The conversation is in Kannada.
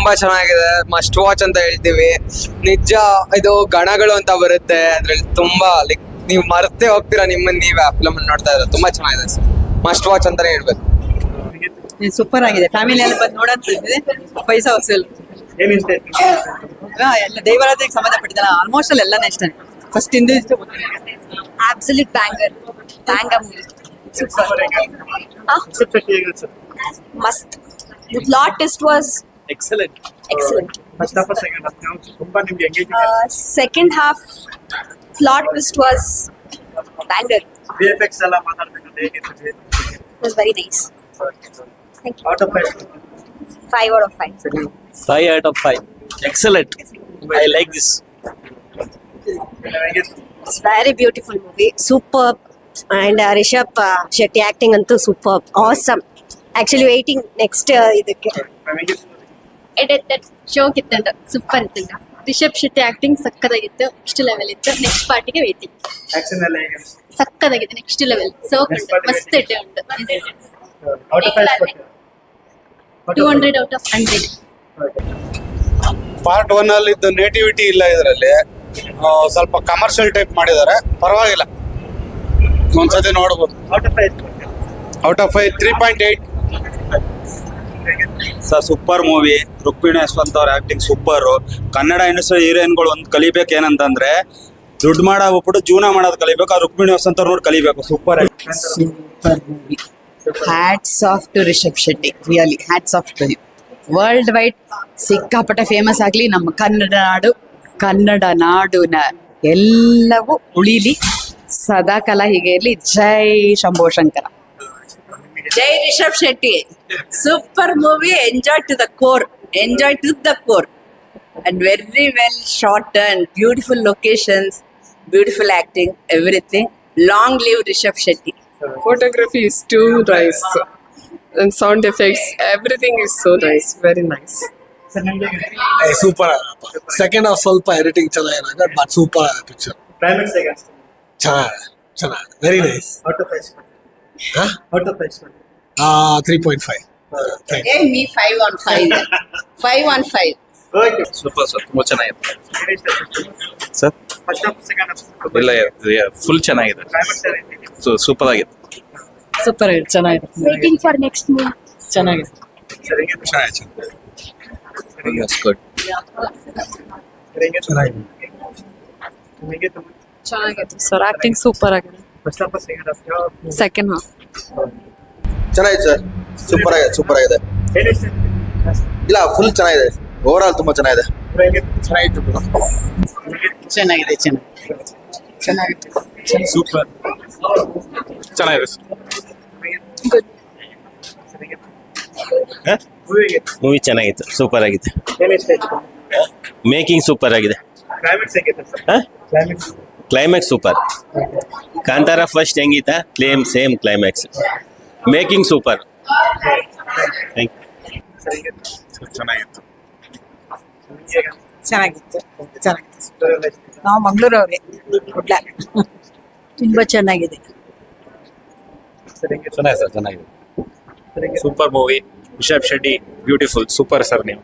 ತುಂಬಾ ಚೆನ್ನಾಗಿದೆ, ಮಸ್ಟ್ ವಾಚ್ ಅಂತ ಹೇಳ್ತೀವಿ. ನಿಜ ಇದು ಗಣಗಳು ಅಂತ ಬರುತ್ತೆ, ಅದ್ರಲ್ಲಿ ತುಂಬಾ ಲೈಕ್ ನೀವು ಮರ್ತೇ ಹೋಗ್ತೀರಾ ನಿಮ್ಮನ್ನ ನೀವೇ ಆ ಫಿಲಮ್ ನೋಡ್ತಾ ಇದ್ರೆ. ತುಂಬಾ ಚೆನ್ನಾಗಿದೆ, ಮಸ್ಟ್ ವಾಚ್ ಅಂತಾನೆ ಹೇಳ್ಬೇಕು. ಸೂಪರ್ ಆಗಿದೆ, ಫ್ಯಾಮಿಲಿ ಎಲ್ಲ ಬಂದು ನೋಡಂತಿದೆ. ಪೈಸಾ ವಸೂಲ್ ಎಲ್ಲ ದೈವಾರಾಧನೆಗೆ ಸಂಬಂಧಪಟ್ಟಿದ್ದಲ್ಲ, ಆಲ್ಮೋಸ್ಟ್ ಅಲ್ಲಿ ಎಲ್ಲಾನೇ ಇಷ್ಟ. ಫಸ್ಟ್ ಇಂದ absolute banger movie. Super. Must. The plot twist was excellent. First half or second half? ತುಂಬಾ ನಿಮ್ಗೆ engaging second half plot twist was banger. VFX ಎಲ್ಲ ಮಾತಾಡ್ಬೇಕಂದ್ರೆ ಹೇಗಿರ್ತದೆ? It was very nice. Thank you. Out of 5. 5 out of 5. 5 out of 5. Excellent. I like this. It's very beautiful movie. Superb. And Rishabh Shetty acting antu superb. Awesome. Actually waiting next ಇದಕ್ಕೆ. ಶೋಕ್ ಇತ್ತಂಡ, ಸೂಪರ್ ಇತ್ತಂಡ. ರಿಷಬ್ ಶೆಟ್ಟಿ ಆಕ್ಟಿಂಗ್ ಸಕ್ಕದಾಗಿತ್ತು, ನೆಕ್ಸ್ಟ್ ಲೆವೆಲ್ ಇತ್ತು. ನೆಕ್ಸ್ಟ್ ಪಾರ್ಟಿಗೆ ವೇಟಿಂಗ್. Action ಎಲ್ಲ ಹೇಗೆ? ಸಕ್ಕದಾಗಿದೆ, ನೆಕ್ಸ್ಟ್ ಲೆವೆಲ್. ಸೋಕ್ ಉಂಟು, ಮಸ್ತ್ ಇಟ್ಟೆ ಉಂಟು. Out of 5 ಕೊಡ್ತೀರಾ? 200 out of 100. ಪಾರ್ಟ್ 1 ಅಲ್ಲಿ ಇದ್ದ ನೇಟಿವಿಟಿ ಇಲ್ಲ ಇದರಲ್ಲಿ. ಸ್ವಲ್ಪ ಕಮರ್ಷಿಯಲ್ ಟೈಪ್ ಮಾಡಿದ್ದಾರೆ, ಪರವಾಗಿಲ್ಲ, ಒಂದ್ಸತಿ ನೋಡ್ಬೋದು. Out of 5 ಕೊಡ್ತೀರಾ? Out of 5 3.8. Sir super movie. Rukmini Yashwant ಅವ್ರ ಆಕ್ಟಿಂಗ್ ಸೂಪರ್. ಕನ್ನಡ ಇಂಡಸ್ಟ್ರಿ ಹೀರೋಯಿನ್ಗಳು ಒಂದು ಕಲಿಬೇಕು ಏನಂತಂದ್ರೆ, ದುಡ್ಡು ಮಾಡೋಗ್ಬಿಟ್ಟು ಜೀವನ ಮಾಡೋದು ಕಲಿಬೇಕು. ಆ ರುಕ್ಮಿಣಿ ಯಶವಂತ್ ಅವ್ರು ನೋಡಿ ಕಲಿಬೇಕು. Super super movie. Hats off to Rishabh Shetty, really hats off to you. World wide ಸಿಕ್ಕಾಪಟ್ಟೆ ಫೇಮಸ್ ಆಗಲಿ ನಮ್ಮ ಕನ್ನಡ ನಾಡುನ ಎಲ್ಲವೂ ಉಳಿಲಿ, ಸದಾಕಾಲ ಹೀಗೆ ಇರಲಿ. ಜೈ Shambho Shankara. Jai Rishabh Shetty. Super movie. Enjoy to the core. And very well shot and beautiful locations, beautiful acting, everything. Long live Rishabh Shetty. Photography is too nice. And sound effects, everything is so nice. Very nice. Super. Second half ಸ್ವಲ್ಪ ಎಡಿಟಿಂಗ್ ಚೆನ್ನಾಗಿದೆ, ಬಟ್ ಸೂಪರ್ ಆಗಿದೆ ಪಿಕ್ಚರ್. Climax ಹೇಗೆ ಅನ್ಸ್ತು? ಚೆನ್ನಾಗಿದೆ, very nice. Out of 5 Out of 5 3.5. Hey, me 5 on 5. 5 on 5. Okay. Super sir, ತುಂಬಾ ಚೆನ್ನಾಗಿದೆ Sir? Sir. First half second half? ಇಲ್ಲ, ಫುಲ್ ಚೆನ್ನಾಗಿದೆ, Climax ಎಲ್ಲ ಹೇಗೆ? ಸೂಪರ್ ಆಗಿದೆ. ಸೂಪರ್ ಆಗಿದೆ, ಚೆನ್ನಾಗಿದೆ, Waiting for next movie. ಚೆನ್ನಾಗಿದೆ. Sir, ಹೇಗೆ? ಗುಡ್. ಹೇಗೆ? ಹೇಗೆ ತುಂಬ? ಚೆನ್ನಾಗಿದೆ ಸರ್, ಆಕ್ಟಿಂಗ್ ಸೂಪರ್ ಆಗಿದೆ. First half or second half? Second half ಚೆನ್ನಾಗಿದೆ ಸರ್, ಸೂಪರ್ ಆಗಿದೆ. ಏನ್ ಇಷ್ಟ? ಇಲ್ಲ, ಫುಲ್ ಚೆನ್ನಾಗಿದೆ, ಓವರ್ ಆಲ್ ತುಂಬಾ ಚೆನ್ನಾಗಿದೆ. ಹೇಗೆ? ಚೆನ್ನಾಗಿದೆ. ಸೂಪರ್ ಚೆನ್ನಾಗಿದೆ ಸರ್. ಮೂವಿ ಚೆನ್ನಾಗಿತ್ತು, ಸೂಪರ್ ಆಗಿದೆ. ಏನ್ ಇಷ್ಟ ಆಯ್ತು? ಮೇಕಿಂಗ್ ಸೂಪರ್ ಆಗಿದೆ. Climax ಹೇಗಿತ್ತು sir? Climax? Climax super. Kantara first ಹೆಂಗಿತ್ತ, same climax. Making super. Thank you. ಚೆನ್ನಾಗಿತ್ತು. ಚೆನ್ನಾಗಿತ್ತು. ನಾವು ಮಂಗಳೂರವ್ರೆ, ಗುಡ್ಲ. ತುಂಬಾ ಚೆನ್ನಾಗಿದೆ. ಚೆನ್ನಾಗಿದೆ ಸರ್, ಚೆನ್ನಾಗಿದೆ. Super movie. Rishabh Shetty beautiful, super sir ನೀವು.